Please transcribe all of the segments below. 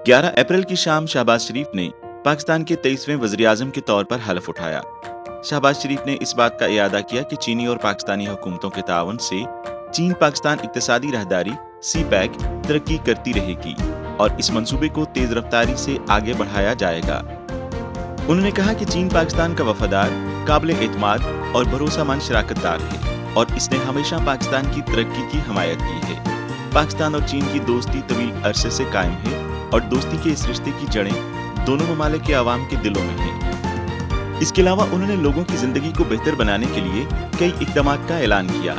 11 अप्रैल की शाम शहबाज शरीफ ने पाकिस्तान के 23वें वज़ीर-ए-आज़म के तौर पर हलफ उठाया। शहबाज शरीफ ने इस बात का इयादा किया कि चीनी और पाकिस्तानी हुकूमतों के ताउन से चीन पाकिस्तान इक्तिसादी राहदारी CPEC तरक्की करती रहेगी और इस मंसूबे को तेज रफ्तारी से आगे बढ़ाया जाएगा। उन्होंने कहा कि चीन पाकिस्तान का वफादार, काबिल एतमाद और भरोसेमंद शराकतदार है और इसने हमेशा पाकिस्तान की तरक्की की हमायत की है। पाकिस्तान और चीन की दोस्ती तवील अरसे से कायम है और दोस्ती के इस रिश्ते की जड़ें दोनों ममालिक के अवाम के दिलों में हैं। इसके अलावा उन्होंने लोगों की जिंदगी को बेहतर बनाने के लिए कई इक़दामात का ऐलान किया,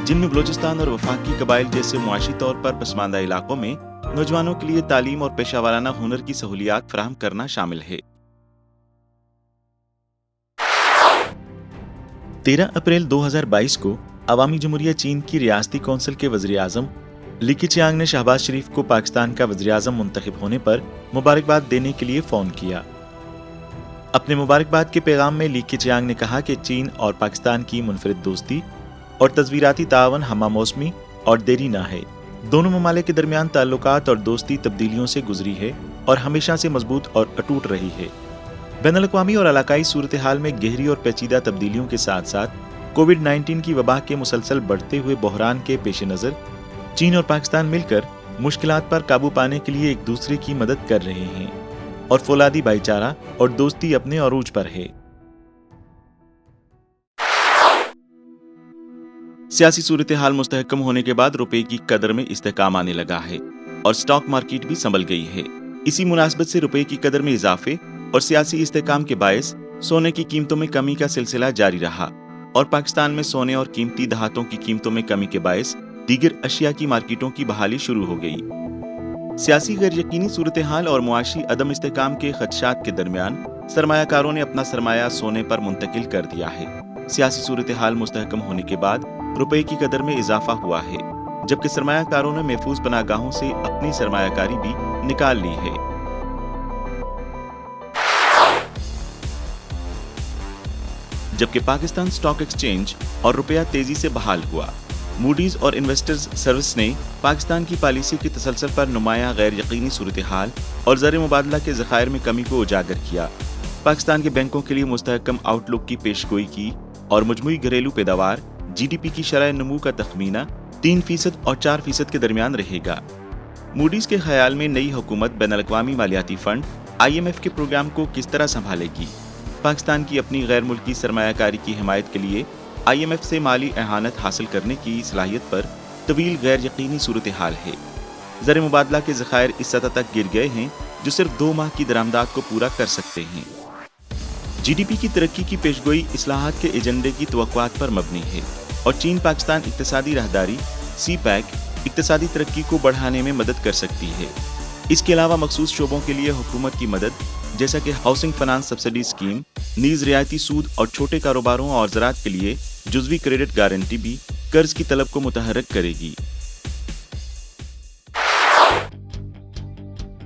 जिनमें बलूचिस्तान और वफाकी कबाइल जैसे मुआशी तौर पर पसमानदा इलाकों में नौजवानों के लिए तालीम और पेशा वाराना हुनर की सहूलियात फराहम करना शामिल है। 13 अप्रैल 2022 को अवामी जमहूरिया चीन की रियासती कौंसिल के वज़ीर-ए-आज़म ली केचियांग ने शहबाज शरीफ को पाकिस्तान का वज़ीर-ए-आज़म मुंतखब होने पर मुबारकबाद देने के लिए फ़ोन किया। अपने मुबारकबाद के पैगाम में ली केचियांग ने कहा कि चीन और पाकिस्तान की मुनफरिद दोस्ती और तज़वीराती तावन हमा मौसमी और देरी ना है। दोनों ममालिक के दरमियान ताल्लुकात और दोस्ती तब्दीलियों से गुजरी है और हमेशा से मजबूत और अटूट रही है। बैनुल-अक़वामी और इलाकाई सूरत हाल में गहरी और पेचीदा तब्दीलियों के साथ साथ कोविड-19 की वबा के मुसलसल बढ़ते हुए बहरान के पेश नज़र चीन और पाकिस्तान मिलकर मुश्किलात पर काबू पाने के लिए एक दूसरे की मदद कर रहे हैं और फौलादी भाईचारा और दोस्ती अपने अरूज पर है। सियासी सूरत हाल मुस्तहकम होने के बाद रुपए की कदर में इस्तेहकाम आने लगा है और स्टॉक मार्केट भी संभल गई है। इसी मुनासबत से रुपए की कदर में इजाफे और सियासी इस्तेहकाम के बायस सोने की कीमतों में कमी का सिलसिला जारी रहा और पाकिस्तान में सोने और कीमती धातों की कीमतों में कमी के बायस दीगर अशिया की मार्केटों की बहाली शुरू हो गई। सियासी गैर यकीनी सूरत हाल और मुआशी अदम इस्तेहकाम के खदशात के दरमियान सरमायाकारों ने अपना सरमाया सोने पर मुंतकिल कर दिया है। सियासी सूरत हाल मुस्तहकम होने के बाद रुपए की कदर में इजाफा हुआ है, जबकि सरमायाकारों ने महफूज पनाहगाहों से अपनी सरमायाकारी भी निकाल ली है। जबकि पाकिस्तान स्टॉक एक्सचेंज और रुपया तेजी से बहाल हुआ। मूडीज और इन्वेस्टर्स सर्विस ने पाकिस्तान की पॉलिसी की तसलसल पर नुमायां गैर यकीनी सूरत हाल और ज़र मुबादला के ज़खायर में कमी को उजागर किया। पाकिस्तान के बैंकों के लिए मुस्तहकम आउटलुक की पेशगोई की और मजमूई घरेलू पैदावार GDP की शरह नमू का तखमीना 3% और 4% के दरमियान रहेगा। मूडीज के ख्याल में नई हुकूमत बैनुल-अक़वामी मालियाती फंड IMF के प्रोग्राम को किस तरह संभालेगी। पाकिस्तान की अपनी गैर मुल्की सरमायाकारी की हिमायत के लिए IMF से माली एहानत हासिल करने की सलाहियत पर तवील गैर यकीनी सूरत हाल है। ज़र मुबादला के ज़खायर इस सतह तक गिर गए हैं जो सिर्फ 2 माह की दरामदात को पूरा कर सकते हैं। GDP की तरक्की की पेशगोई इस्लाहात के एजेंडे की तवक्कुआत पर मबनी है और चीन पाकिस्तान इक्तिसादी राहदारी CPEC इक्तिसादी तरक्की को बढ़ाने में मदद कर सकती है। इसके अलावा मखसूस शोबों के लिए हुकूमत की मदद जैसा कि हाउसिंग फाइनेंस सब्सिडी स्कीम, नीज रियायती सूद और छोटे कारोबारों और ज़राअत के लिए जुज़वी क्रेडिट गारंटी भी कर्ज की तलब को मुतहर्रिक करेगी।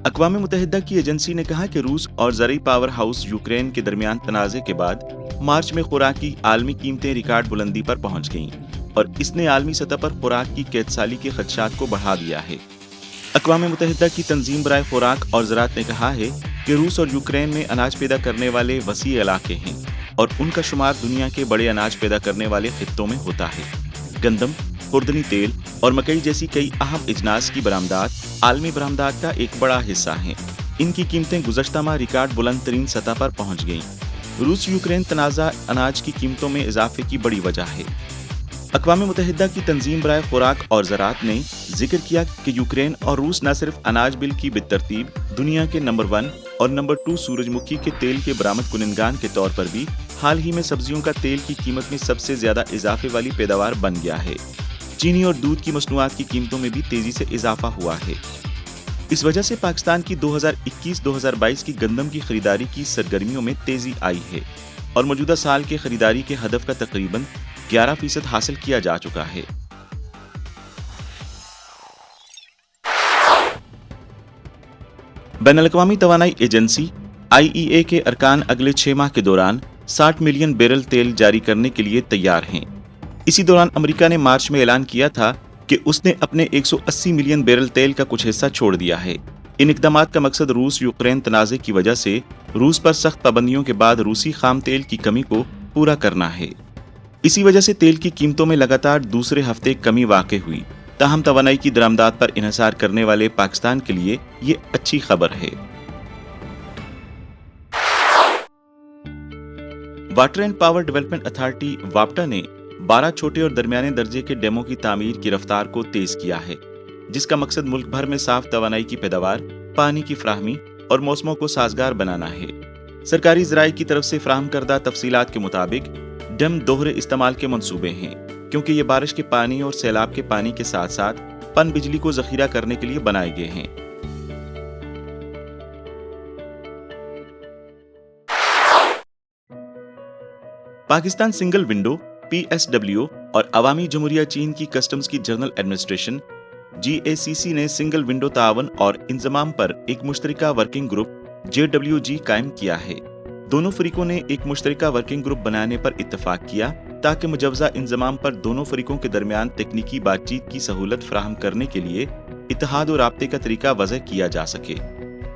अक़वाम मुत्तहिदा की एजेंसी ने कहा कि रूस और ज़रई पावर हाउस यूक्रेन के दरमियान तनाज़े के बाद मार्च में खुराक की आलमी कीमतें रिकॉर्ड बुलंदी पर पहुंच गईं और इसने आलमी सतह पर खुराक की कैदसाली के खदशात को बढ़ा दिया है। अक़वाम मुत्तहिदा की तंजीम बराए खुराक और ज़राअत ने कहा है कि रूस और यूक्रेन में अनाज पैदा करने वाले वसी इलाके हैं और उनका शुमार दुनिया के बड़े अनाज पैदा करने वाले खित्तों में होता है। गंदम, खुर्दनी तेल और मकई जैसी कई अहम इजनास की बरामदात आलमी बरामदात का एक बड़ा हिस्सा हैं। इनकी कीमतें गुज़श्ता माह रिकॉर्ड बुलंद तरीन सतह पर पहुंच गईं। रूस यूक्रेन तनाज़ा अनाज की कीमतों में इजाफे की बड़ी वजह है। अक़वाम मुत्तहिदा की तंजीम बराए खुराक और ज़राअत ने जिक्र किया कि यूक्रेन और रूस न सिर्फ अनाज बिल की बितरतीब दुनिया के नंबर 1 और नंबर 2 सूरजमुखी के तेल के बरामद कुनिंदगान के तौर पर भी हाल ही में सब्जियों का तेल की कीमत में सबसे ज्यादा इजाफे वाली पैदावार बन गया है। चीनी और दूध की मसनूआत की कीमतों में भी तेजी से इजाफा हुआ है। इस वजह से पाकिस्तान की 2021-2022 की गंदम की खरीदारी की सरगर्मियों में तेजी आई है और मौजूदा साल के खरीदारी के हदफ का तकरीबन 11% हासिल किया जा चुका है। बैनुल-अक़वामी तवानाई एजेंसी IEA के अरकान अगले 6 माह के दौरान 60 मिलियन बैरल तेल जारी करने के लिए तैयार हैं। इसी दौरान अमेरिका ने मार्च में ऐलान किया था कि उसने अपने 180 मिलियन बैरल तेल का कुछ हिस्सा छोड़ दिया है। इन इकदामात का मकसद रूस यूक्रेन तनाज़े की वजह से रूस पर सख्त पाबंदियों के बाद रूसी खाम तेल की कमी को पूरा करना है। इसी वजह से तेल की कीमतों में लगातार दूसरे हफ्ते कमी वाक़ई हुई। ताहम तवानाई की दरामदात पर इन्हिसार करने वाले पाकिस्तान के लिए ये अच्छी खबर है। Water and power development authority वापटा ने 12 छोटे और दरमियाने दर्जे के डैमों की तामीर की रफ्तार को तेज किया है, जिसका मकसद मुल्क भर में साफ तवानाई की पैदावार, पानी की फ्राहमी और मौसमों को साजगार बनाना है। सरकारी ज़राए की तरफ से फ्राहम करदा तफसीलात के मुताबिक डैम दोहरे इस्तेमाल के मंसूबे हैं, क्योंकि ये बारिश के पानी और सैलाब के पानी के साथ साथ पन बिजली को जखीरा करने के लिए बनाए गए हैं। पाकिस्तान सिंगल विंडो PSW और अवामी जमहूरिया चीन की कस्टम्स की जनरल एडमिनिस्ट्रेशन GACC ने सिंगल विंडो तावन और इंजमाम पर एक मुश्तरका वर्किंग ग्रुप JWG कायम किया है। दोनों फरीकों ने एक मुश्तरका वर्किंग ग्रुप बनाने पर इत्तफाक किया ताकि मुजवजा इंजमाम पर दोनों फरीकों के दरमियान तकनीकी बातचीत की सहूलत फराहम करने के लिए इत्तेहाद और राब्ते का तरीका वज़ह किया जा सके।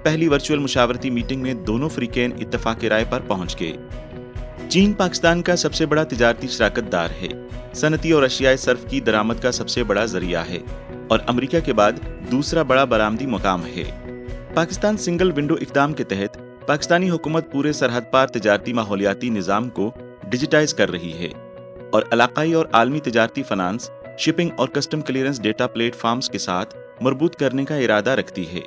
पहली वर्चुअल मुशावरती मीटिंग में दोनों फरीकैन इत्तफाक राय पर पहुंच गए। चीन पाकिस्तान का सबसे बड़ा तिजारती शराकतदार है, सनती और अशियाई सर्फ की दरामद का सबसे बड़ा जरिया है और अमेरिका के बाद दूसरा बड़ा बरामदी मकाम है। पाकिस्तान सिंगल विंडो इक़दाम के तहत पाकिस्तानी हुकूमत पूरे सरहद पार तिजारती माहौलियाती निज़ाम को डिजिटाइज कर रही है और इलाकाई और आलमी तिजारती फाइनेंस, शिपिंग और कस्टम क्लियरेंस डेटा प्लेटफॉर्म्स के साथ मरबूत करने का इरादा रखती है।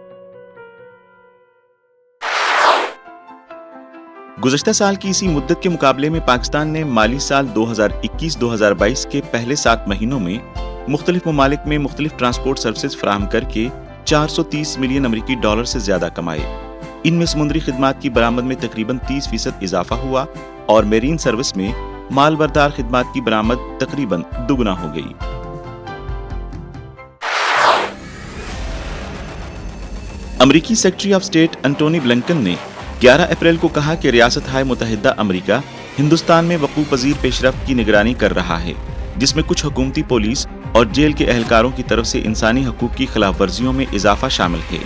गुज़श्ता साल की इसी मुद्दत के मुकाबले में पाकिस्तान ने माली साल 2021-2022 के पहले 7 महीनों में मुख्तलिफ ममालिक में मुख्तलिफ ट्रांसपोर्ट सर्विसेज फराहम करके 430 मिलियन अमरीकी डॉलर से ज्यादा कमाए। इनमें समुद्री खिदमात की बरामद में तकरीबन 30% इजाफा हुआ और मेरीन सर्विस में माल बरदार खिदमात की बरामद तकरीबन दुगना हो गई। अमरीकी secretary of state Antony Blinken ने 11 अप्रैल को कहा कि रियासत हाय मुत्तहिदा अमरीका हिंदुस्तान में वकूफ पजीर पेशरफ्त की निगरानी कर रहा है, जिसमें कुछ हुकूमती पुलिस और जेल के एहलकारों की तरफ से इंसानी हकूक की खिलाफ वर्जियों में इजाफा शामिल है।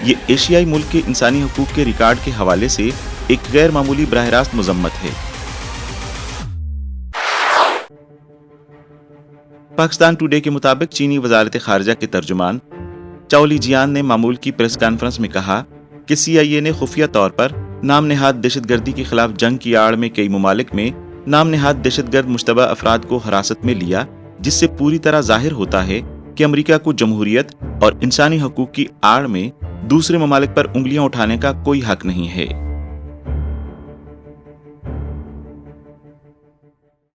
ये एशियाई मुल्क के इंसानी हकूक के रिकॉर्ड के हवाले से एक गैर मामूली बराह रास्त मजम्मत है। पाकिस्तान टुडे के मुताबिक चीनी वजारत खारजा के तर्जुमान चाओ लिजियान ने मामूल की प्रेस कॉन्फ्रेंस में कहा कि CIA ने खुफिया तौर पर नाम नेहाद दहशतगर्दी के खिलाफ जंग की आड़ में कई ममालिक में नाम नेहाद दहशतगर्द मुश्तबा अफराद को हिरासत में लिया, जिससे पूरी तरह जाहिर होता है कि अमेरिका को जमहूरियत और इंसानी हकूक की आड़ में दूसरे ममालिक पर उंगलियां उठाने का कोई हक नहीं है।